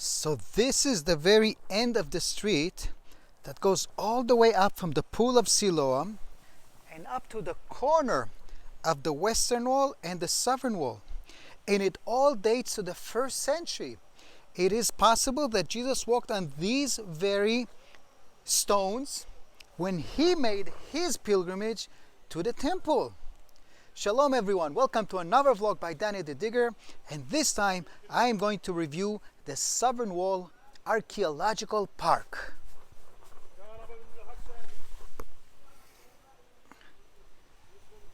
So this is the very end of the street that goes all the way up from the Pool of Siloam and up to the corner of the western wall and the southern wall. And it all dates to the 1st century. It is possible that Jesus walked on these very stones when he made his pilgrimage to the temple. Shalom everyone, welcome to another vlog by Danny the Digger, and this time I am going to review the Southern Wall Archaeological Park.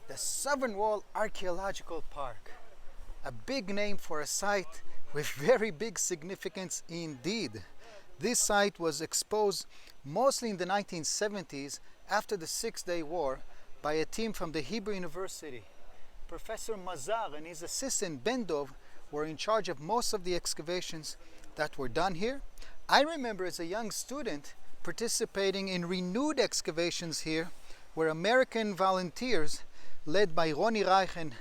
The Southern Wall Archaeological Park, a big name for a site with very big significance indeed. This site was exposed mostly in the 1970s after the Six-Day War by a team from the Hebrew University. Professor Mazar and his assistant Bendov were in charge of most of the excavations that were done here. I remember as a young student participating in renewed excavations here where American volunteers led by Ronnie Reich and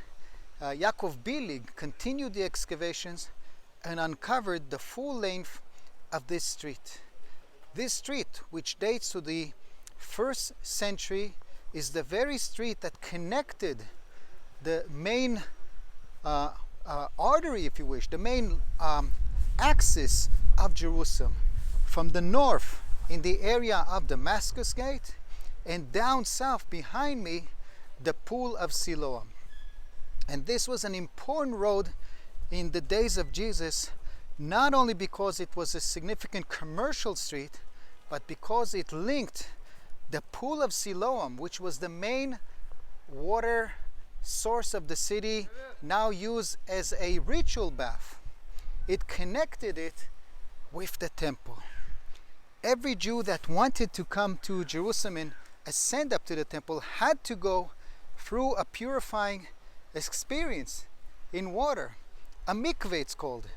Yaakov Billig continued the excavations and uncovered the full length of this street. This street, which dates to the 1st century, is the very street that connected the main artery, if you wish, the main axis of Jerusalem, from the north in the area of Damascus Gate, and down south behind me the Pool of Siloam. And this was an important road in the days of Jesus, not only because it was a significant commercial street, but because it linked the Pool of Siloam, which was the main water source of the city, now used as a ritual bath. It connected it with the temple. Every Jew that wanted to come to Jerusalem and ascend up to the temple had to go through a purifying experience in water. A mikveh it's called.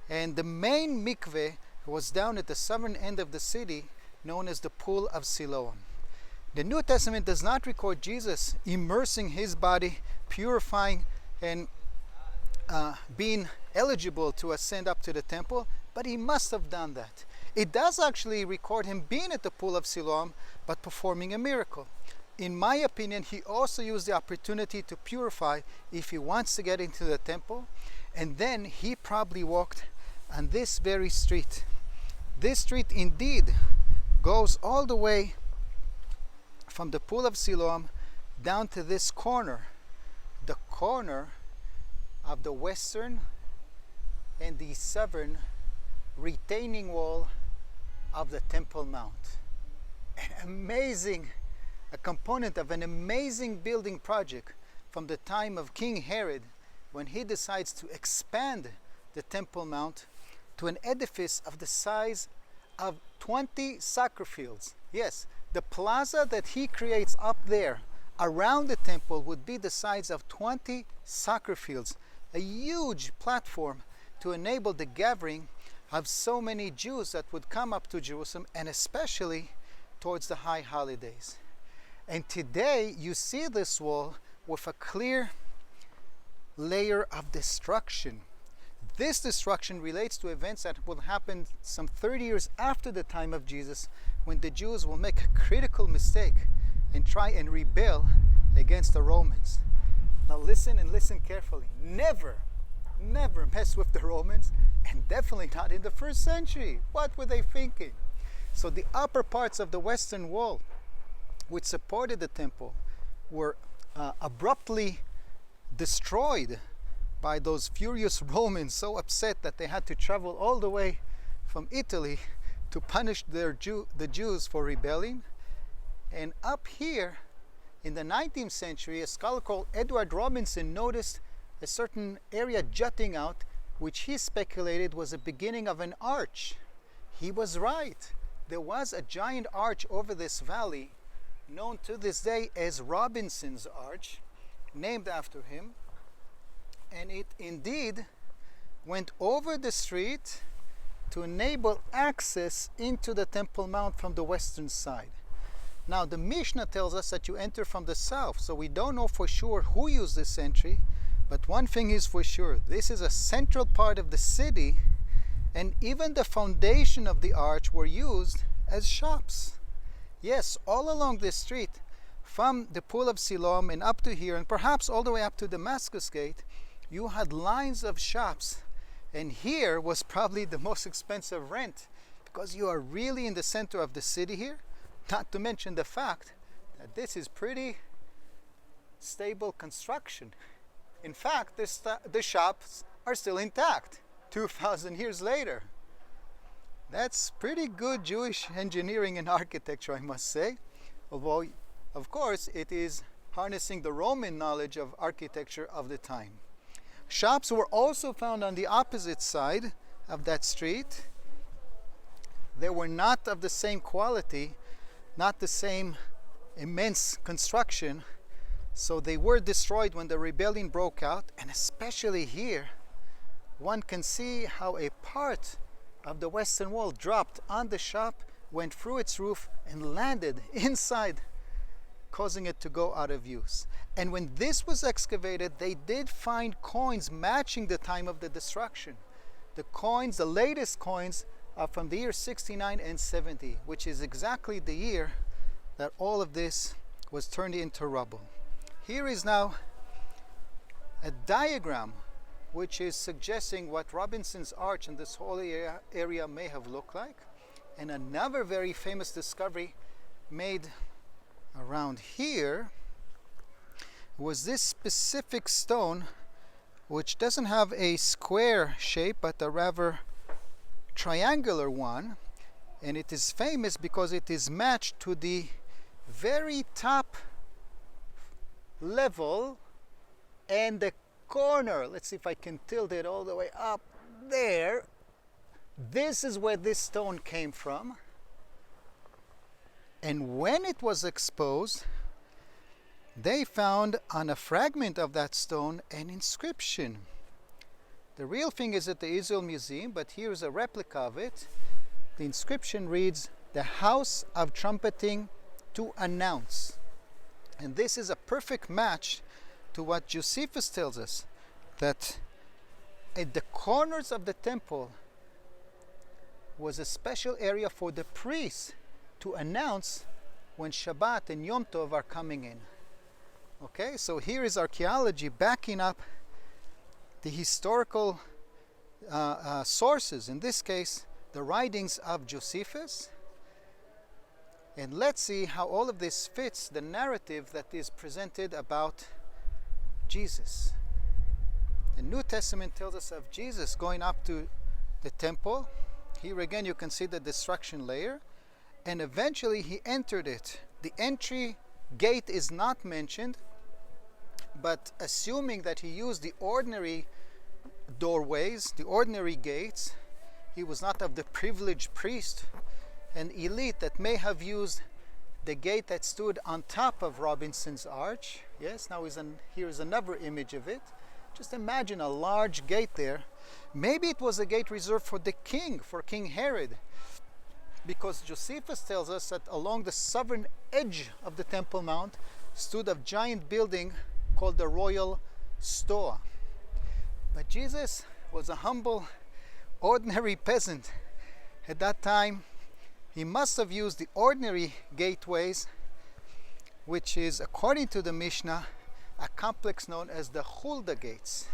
And the main mikveh was down at the southern end of the city, known as the Pool of Siloam. The New Testament does not record Jesus immersing his body, purifying, and being eligible to ascend up to the temple, but he must have done that. It does actually record him being at the Pool of Siloam, but performing a miracle. In my opinion, he also used the opportunity to purify if he wants to get into the temple, and then he probably walked on this very street. This street indeed goes all the way from the Pool of Siloam down to this corner, the corner of the western and the southern retaining wall of the Temple Mount. A component of an amazing building project from the time of King Herod, when he decides to expand the Temple Mount to an edifice of the size of 20 soccer fields. Yes, the plaza that he creates up there around the temple would be the size of 20 soccer fields, a huge platform to enable the gathering of so many Jews that would come up to Jerusalem, and especially towards the high holidays. And today you see this wall with a clear layer of destruction. This destruction relates to events that will happen some 30 years after the time of Jesus, when the Jews will make a critical mistake and try and rebel against the Romans. Now listen and listen carefully. Never mess with the Romans, and definitely not in the 1st century. What were they thinking? So the upper parts of the western wall, which supported the temple, were abruptly destroyed by those furious Romans, so upset that they had to travel all the way from Italy to punish the Jews for rebelling. And up here in the 19th century, a scholar called Edward Robinson noticed a certain area jutting out, which he speculated was the beginning of an arch. He was right. There was a giant arch over this valley, known to this day as Robinson's Arch, named after him. And it indeed went over the street to enable access into the Temple Mount from the western side. Now the Mishnah tells us that you enter from the south, so we don't know for sure who used this entry, but one thing is for sure: this is a central part of the city, And even the foundation of the arch were used as shops. Yes, all along this street, from the Pool of Siloam and up to here, and perhaps all the way up to Damascus Gate, you had lines of shops. And here was probably the most expensive rent, because you are really in the center of the city here, not to mention the fact that this is pretty stable construction. In fact, the shops are still intact 2,000 years later. That's pretty good Jewish engineering and architecture, I must say. Although, of course, it is harnessing the Roman knowledge of architecture of the time. Shops were also found on the opposite side of that street. They were not of the same quality, not the same immense construction, so they were destroyed when the rebellion broke out. And especially here, one can see how a part of the western wall dropped on the shop, went through its roof, and landed inside, causing it to go out of use. And when this was excavated, they did find coins matching the time of the destruction. The coins, the latest coins, are from the year 69 and 70, which is exactly the year that all of this was turned into rubble. Here is now a diagram which is suggesting what Robinson's Arch and this whole area may have looked like. And another very famous discovery made around here was this specific stone, which doesn't have a square shape but a rather triangular one, and it is famous because it is matched to the very top level and the corner. Let's see if I can tilt it all the way up there. This is where this stone came from. And when it was exposed, they found on a fragment of that stone an inscription. The real thing is at the Israel Museum, but here's a replica of it. The inscription reads, "The House of Trumpeting to Announce." And this is a perfect match to what Josephus tells us, that at the corners of the temple was a special area for the priests to announce when Shabbat and Yom Tov are coming in. Okay, so here is archaeology backing up the historical sources, in this case, the writings of Josephus. And let's see how all of this fits the narrative that is presented about Jesus. The New Testament tells us of Jesus going up to the temple. Here again you can see the destruction layer, and eventually he entered it. The entry gate is not mentioned, but assuming that he used the ordinary doorways, the ordinary gates, he was not of the privileged priest and elite that may have used the gate that stood on top of Robinson's Arch. Yes, now here is another image of it. Just imagine a large gate there. Maybe it was a gate reserved for the king, for King Herod, because Josephus tells us that along the southern edge of the Temple Mount stood a giant building called the Royal Stoa. But Jesus was a humble, ordinary peasant. At that time, he must have used the ordinary gateways, which is, according to the Mishnah, a complex known as the Hulda Gates.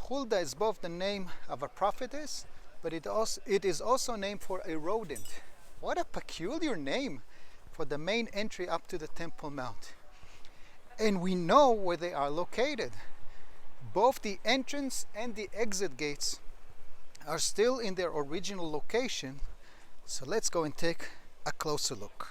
Hulda is both the name of a prophetess, but it is also named for a rodent. What a peculiar name for the main entry up to the Temple Mount. And we know where they are located. Both the entrance and the exit gates are still in their original location. So let's go and take a closer look.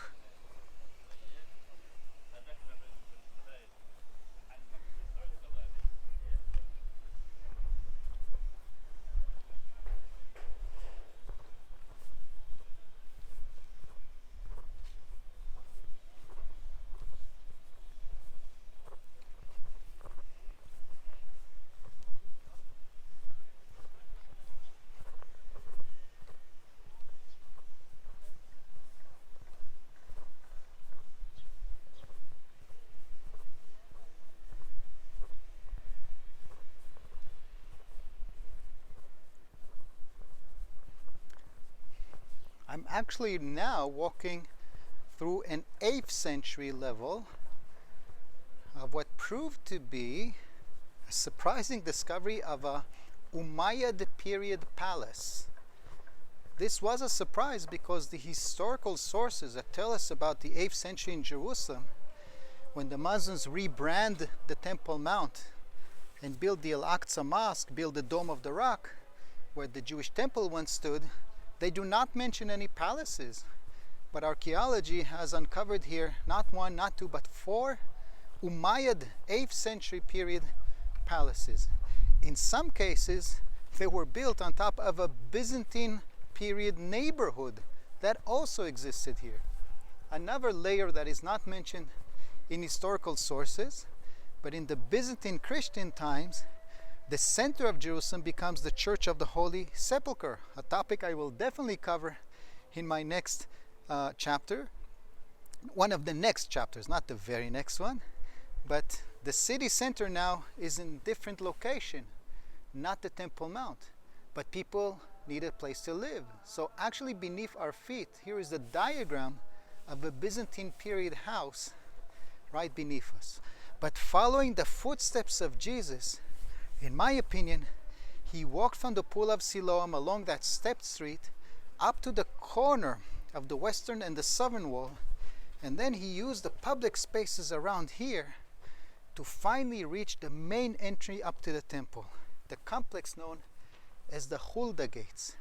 I'm actually now walking through an 8th century level of what proved to be a surprising discovery of a Umayyad period palace. This was a surprise because the historical sources that tell us about the 8th century in Jerusalem, when the Muslims rebrand the Temple Mount and build the Al-Aqsa Mosque, build the Dome of the Rock, where the Jewish temple once stood, they do not mention any palaces. But archaeology has uncovered here not one, not two, but 4 Umayyad 8th century period palaces. In some cases, they were built on top of a Byzantine period neighborhood that also existed here. Another layer that is not mentioned in historical sources, but in the Byzantine Christian times, the center of Jerusalem becomes the Church of the Holy Sepulchre, a topic I will definitely cover in my next chapter, one of the next chapters, not the very next one. But the city center now is in a different location, not the Temple Mount, but people need a place to live. So actually beneath our feet, here is the diagram of a Byzantine period house right beneath us. But following the footsteps of Jesus, in my opinion, he walked from the pool of Siloam along that stepped street up to the corner of the western and the southern wall, and then he used the public spaces around here to finally reach the main entry up to the temple, the complex known as the Hulda Gates.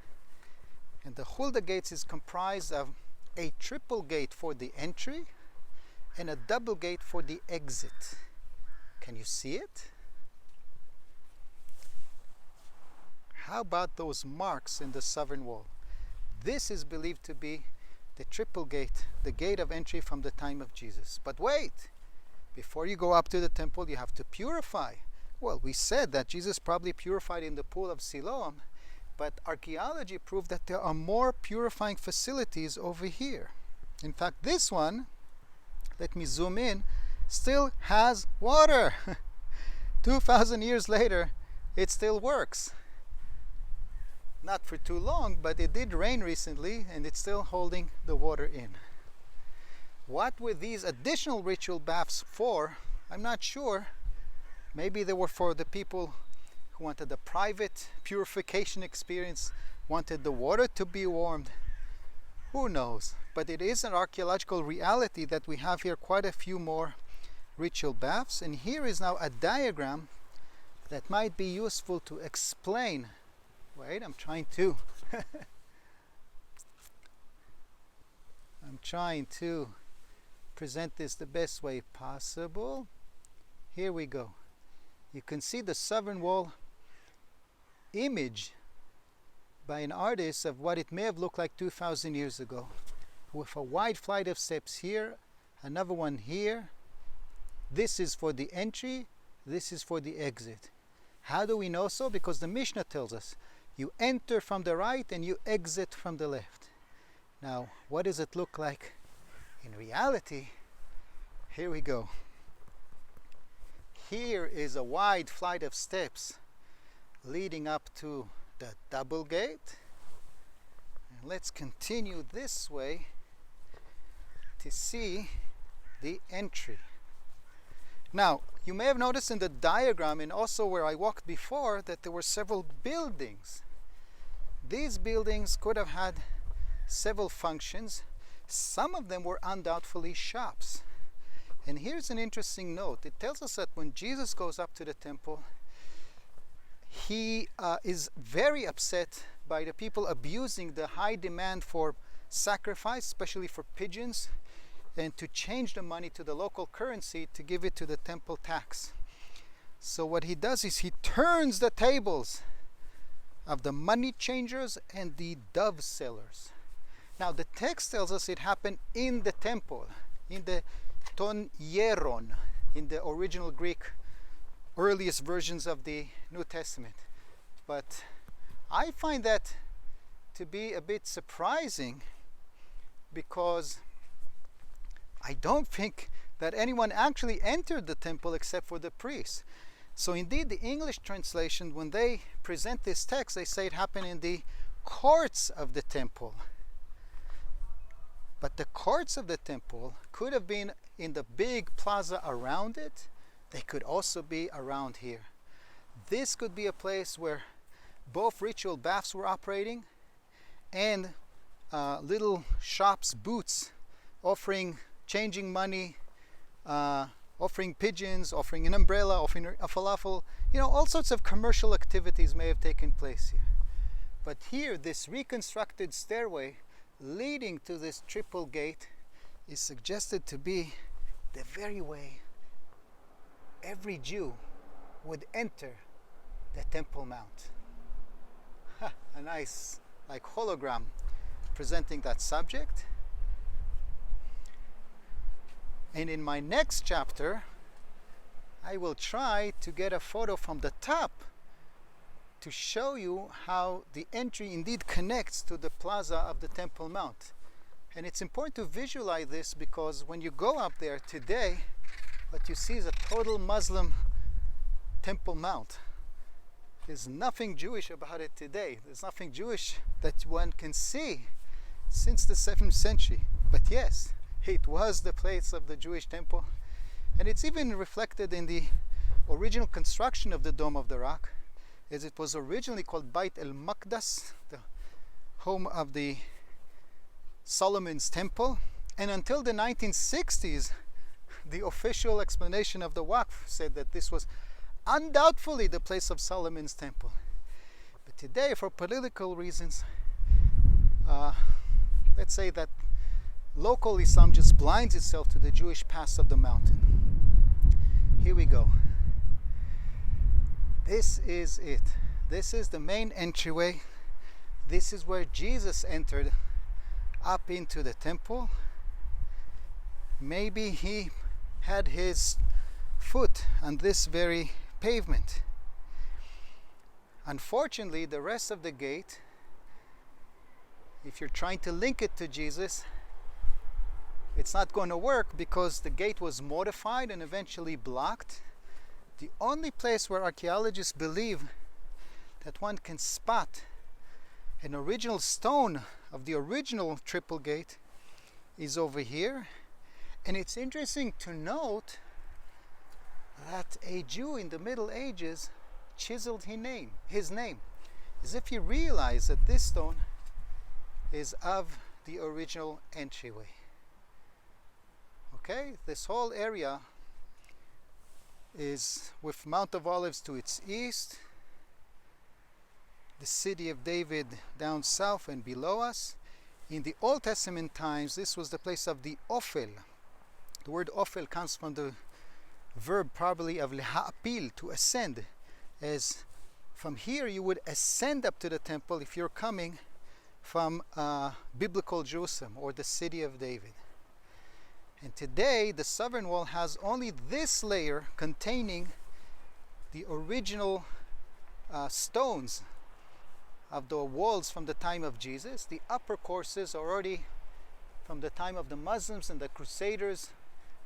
And the Hulda Gates is comprised of a triple gate for the entry and a double gate for the exit. Can you see it? How about those marks in the southern wall? This is believed to be the triple gate, the gate of entry from the time of Jesus. But wait, before you go up to the temple, you have to purify. Well, we said that Jesus probably purified in the pool of Siloam, but archaeology proved that there are more purifying facilities over here. In fact, this one, let me zoom in, still has water. 2,000 years later, it still works. Not for too long, but it did rain recently and it's still holding the water in. What were these additional ritual baths for? I'm not sure. Maybe they were for the people who wanted a private purification experience, wanted the water to be warmed. Who knows? But it is an archaeological reality that we have here quite a few more ritual baths. And here is now a diagram that might be useful to explain. Wait, I'm trying to present this the best way possible. Here we go. You can see the southern wall image by an artist of what it may have looked like 2,000 years ago, with a wide flight of steps here, another one here. This is for the entry, this is for the exit. How do we know so? Because the Mishnah tells us you enter from the right and you exit from the left. Now, what does it look like in reality? Here we go. Here is a wide flight of steps leading up to the double gate. And let's continue this way to see the entry. Now, you may have noticed in the diagram and also where I walked before that there were several buildings. These buildings could have had several functions. Some of them were undoubtedly shops. And here's an interesting note. It tells us that when Jesus goes up to the temple, he is very upset by the people abusing the high demand for sacrifice, especially for pigeons, and to change the money to the local currency to give it to the temple tax. So what he does is he turns the tables of the money changers and the dove sellers. Now the text tells us it happened in the temple, in the ton hieron, in the original Greek, earliest versions of the New Testament. But I find that to be a bit surprising, because I don't think that anyone actually entered the temple except for the priests. So indeed, the English translation, when they present this text, they say it happened in the courts of the temple. But the courts of the temple could have been in the big plaza around it. They could also be around here. This could be a place where both ritual baths were operating and little shops, booths, offering, changing money, offering pigeons, offering an umbrella, offering a falafel. You know, all sorts of commercial activities may have taken place here. But here, this reconstructed stairway leading to this triple gate is suggested to be the very way every Jew would enter the Temple Mount. A nice, like, hologram presenting that subject. And in my next chapter, I will try to get a photo from the top to show you how the entry indeed connects to the plaza of the Temple Mount. And it's important to visualize this because when you go up there today, what you see is a total Muslim Temple Mount. There's nothing Jewish about it today. There's nothing Jewish that one can see since the 7th century. But yes, it was the place of the Jewish temple. And it's even reflected in the original construction of the Dome of the Rock, as it was originally called Beit el-Maqdas, the home of the Solomon's Temple. And until the 1960s, the official explanation of the Waqf said that this was undoubtedly the place of Solomon's Temple. But today, for political reasons, let's say that local Islam just blinds itself to the Jewish past of the mountain. Here we go. This is it. This is the main entryway. This is where Jesus entered up into the temple. Maybe he had his foot on this very pavement. Unfortunately, the rest of the gate, if you're trying to link it to Jesus, it's not going to work because the gate was modified and eventually blocked. The only place where archaeologists believe that one can spot an original stone of the original triple gate is over here. And it's interesting to note that a Jew in the Middle Ages chiseled his name, as if he realized that this stone is of the original entryway. Okay, this whole area is with Mount of Olives to its east, the city of David down south and below us. In the Old Testament times, this was the place of the Ophel. The word Ophel comes from the verb probably of leha'apil, to ascend, as from here you would ascend up to the temple if you're coming from biblical Jerusalem or the city of David. And today the southern wall has only this layer containing the original stones of the walls from the time of Jesus. The upper courses are already from the time of the Muslims and the Crusaders,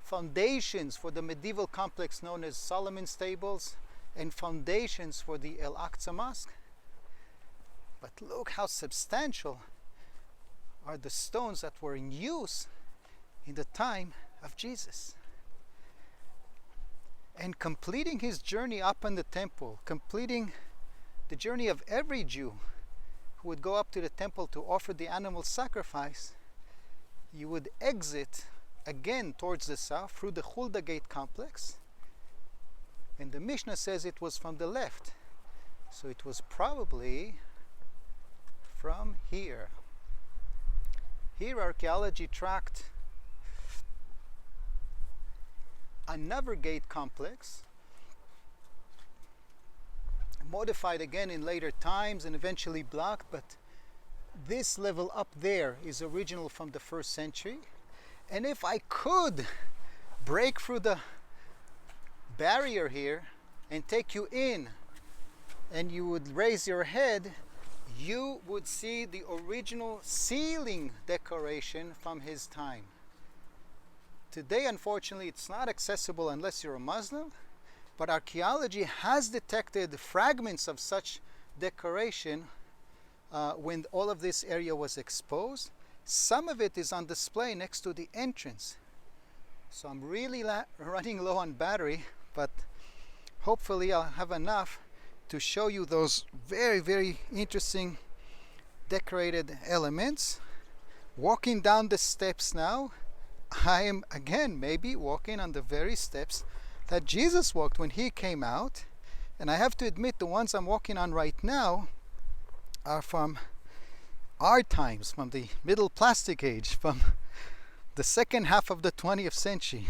foundations for the medieval complex known as Solomon's Tables, and foundations for the Al-Aqsa Mosque. But look how substantial are the stones that were in use in the time of Jesus. And completing his journey up in the temple, completing the journey of every Jew who would go up to the temple to offer the animal sacrifice, you would exit again towards the south through the Hulda Gate complex. And the Mishnah says it was from the left. So it was probably from here. Here archaeology tracked another gate complex, modified again in later times and eventually blocked, but this level up there is original from the 1st century. And if I could break through the barrier here and take you in, and you would raise your head, you would see the original ceiling decoration from his time. Today, unfortunately, it's not accessible unless you're a Muslim, but archaeology has detected fragments of such decoration when all of this area was exposed. Some of it is on display next to the entrance. So I'm really running low on battery, but hopefully I'll have enough to show you those very, very interesting decorated elements. Walking down the steps now, I am again maybe walking on the very steps that Jesus walked when he came out. And I have to admit, the ones I'm walking on right now are from our times, from the Middle Plastic Age, from the second half of the 20th century.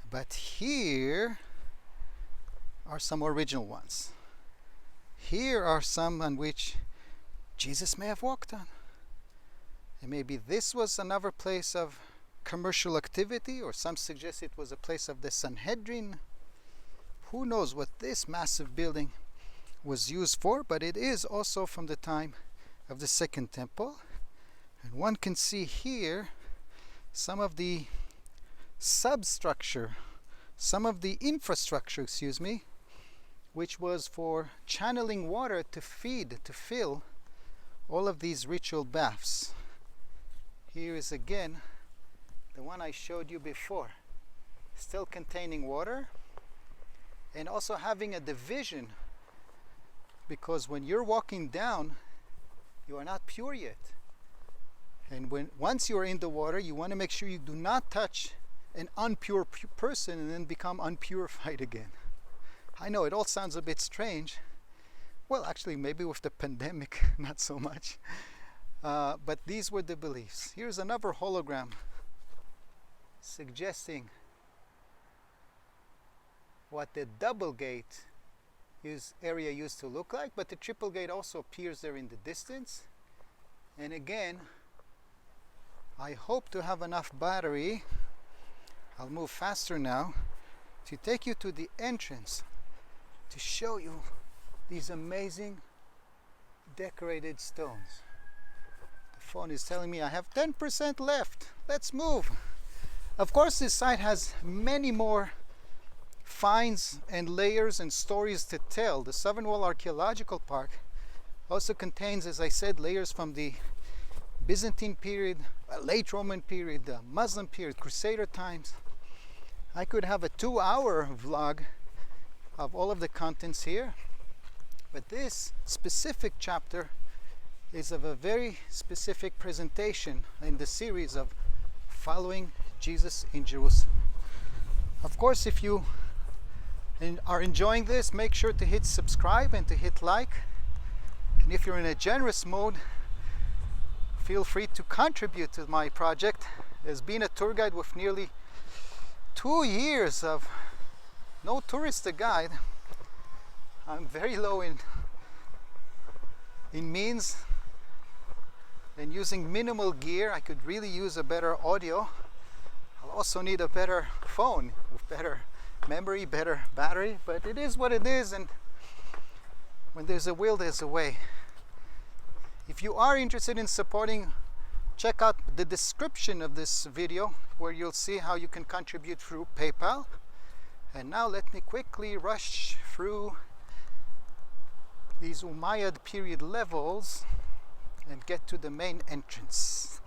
But here are some original ones. Here are some on which Jesus may have walked on. And maybe this was another place of commercial activity, or some suggest it was a place of the Sanhedrin. Who knows what this massive building was used for, but it is also from the time of the Second Temple. And one can see here some of the substructure, some of the infrastructure, which was for channeling water to fill all of these ritual baths. Here is again the one I showed you before, still containing water and also having a division, because when you're walking down, you are not pure yet. And once you're in the water, you want to make sure you do not touch an impure person and then become unpurified again. I know it all sounds a bit strange. Well, actually, maybe with the pandemic, not so much. But these were the beliefs. Here's another hologram suggesting what the double gate area used to look like, but the triple gate also appears there in the distance. And again, I hope to have enough battery, I'll move faster now, to take you to the entrance to show you these amazing decorated stones. The phone is telling me I have 10% left. Let's move. Of course, this site has many more finds and layers and stories to tell. The Southern Wall Archaeological Park also contains, as I said, layers from the Byzantine period, late Roman period, Muslim period, Crusader times. I could have a 2-hour vlog of all of the contents here, but this specific chapter is of a very specific presentation in the series of following Jesus in Jerusalem. Of course, if you are enjoying this, make sure to hit subscribe and to hit like. And if you're in a generous mode, feel free to contribute to my project. As being a tour guide with nearly 2 years of no tourist guide, I'm very low in means, and using minimal gear. I could really use a better audio. I'll also need a better phone with better memory, better battery, but it is what it is, and when there's a will, there's a way. If you are interested in supporting, check out the description of this video where you'll see how you can contribute through PayPal. And now let me quickly rush through these Umayyad period levels and get to the main entrance.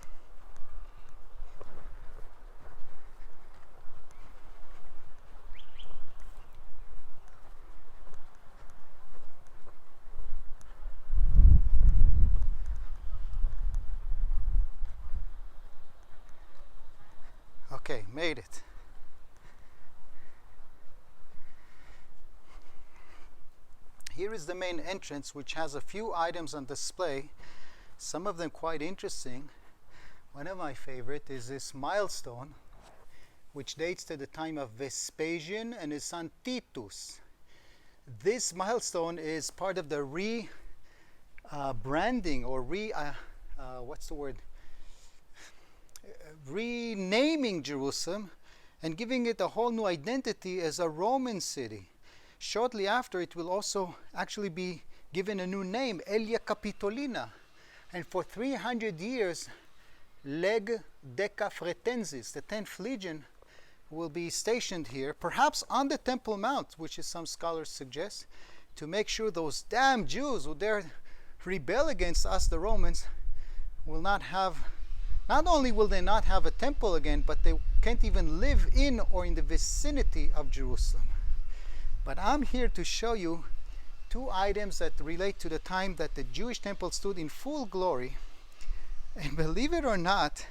Okay, made it. Here is the main entrance, which has a few items on display, some of them quite interesting. One of my favorite is this milestone, which dates to the time of Vespasian and his son Titus. This milestone is part of the branding or renaming Jerusalem and giving it a whole new identity as a Roman city. Shortly after, it will also actually be given a new name, Aelia Capitolina. And for 300 years, Leg Deca Fretensis, the 10th Legion, will be stationed here, perhaps on the Temple Mount, which is some scholars suggest, to make sure those damn Jews who dare rebel against us, the Romans, will not have Not only will they not have a temple again, but they can't even live in or in the vicinity of Jerusalem. But I'm here to show you two items that relate to the time that the Jewish temple stood in full glory. And believe it or not,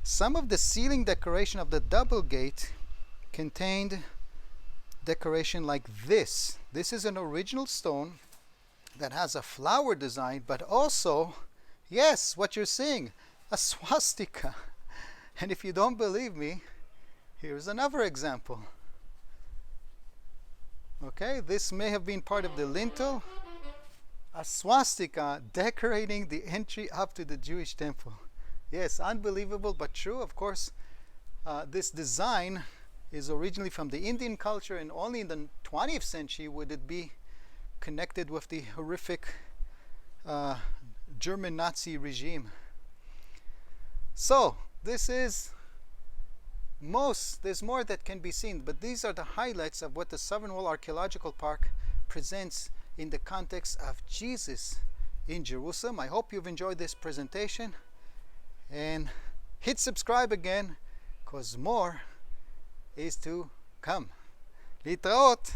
some of the ceiling decoration of the double gate contained decoration like this. This is an original stone that has a flower design, but also, yes, what you're seeing, a swastika. And if you don't believe me, here's another example. Okay, this may have been part of the lintel, a swastika decorating the entry up to the Jewish temple. Yes, unbelievable but true. Of course, this design is originally from the Indian culture, and only in the 20th century would it be connected with the horrific German Nazi regime. So there's more that can be seen, but these are the highlights of what the Southern Wall Archaeological Park presents in the context of Jesus in Jerusalem. I hope you've enjoyed this presentation, and hit subscribe again, because more is to come. Litraot!